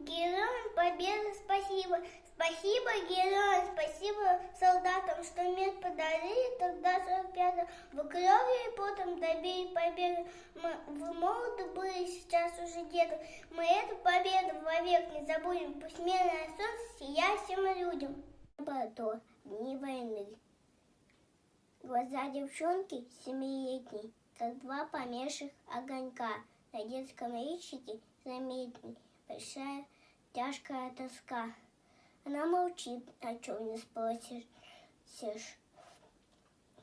Героям победы спасибо. Спасибо героям, спасибо солдатам, что мир подарили тогда 45-м. Вы кровью и потом добили победу. Вы молоды были, сейчас уже деды. Мы эту победу вовек не забудем. Пусть мирное солнце сияет всем людям. Бато, дни войны. Глаза девчонки 7-летней, как два померших огонька. На детском личике заметней большая тяжкая тоска. Она молчит, о чем не спросишь.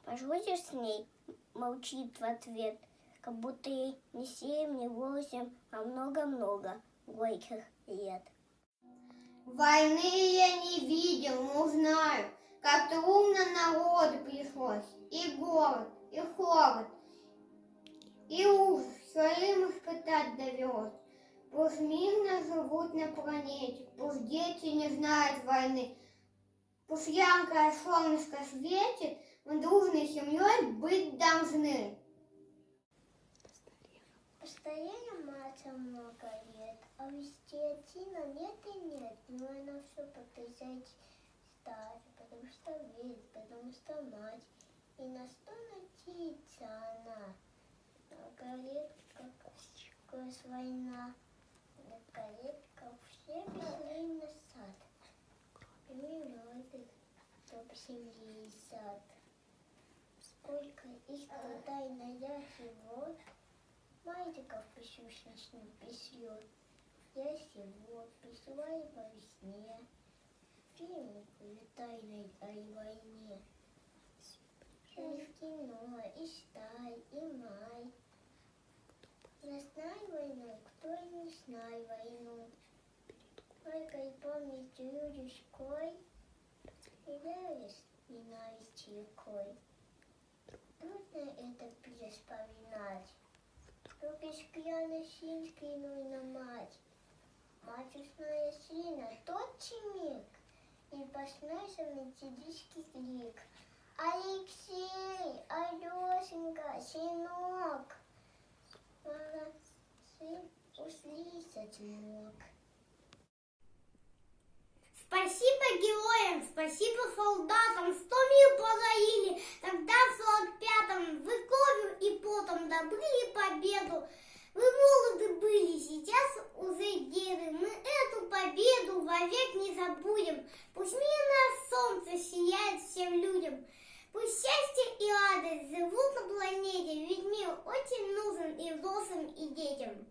Пошутишь с ней, молчит в ответ, как будто ей не 7, не 8, а много-много горьких лет. Войны я не видел, но знаю, как трудно народу пришлось. И голод, и холод, и ужас своим испытать довелось. Пусть мирно живут на планете, пусть дети не знают войны. Пусть яркое солнышко светит, мы дружной семьей быть должны. Постарела мать много лет, а вести отина нет и нет, но она все показать старая, потому что верит, потому что мать. И на что надеется она? Много лет, как сквозь война. Лет, как все бегли на сад. И миллиарды, чтоб семьи и сад. Сколько их труда и надежд, мальчиков пищушечных письет. Я сего писала и во сне. Фильмы тайной о войне. И в кино, и стай, и май. Не знай войну, кто и не знай войну. Только памятью людской, и веришь ненависть якой. Трудно это переспоминать. Только пьяный сын скинул на мать. Мать устная сына, тот чемик, и посмейся методический крик. Алексей, Алешенька, сынок. Сын услышать мог. Спасибо героям, спасибо солдатам, 100 миль прозаили. Тогда в 45-м вы кровью и потом добыли победу. Вы молоды были, сейчас уже деды. Мы эту победу вовек не забудем. Пусть мирное солнце сияет всем людям. Пусть счастье и радость живут на планете, ведь мир очень нужен и взрослым, и детям.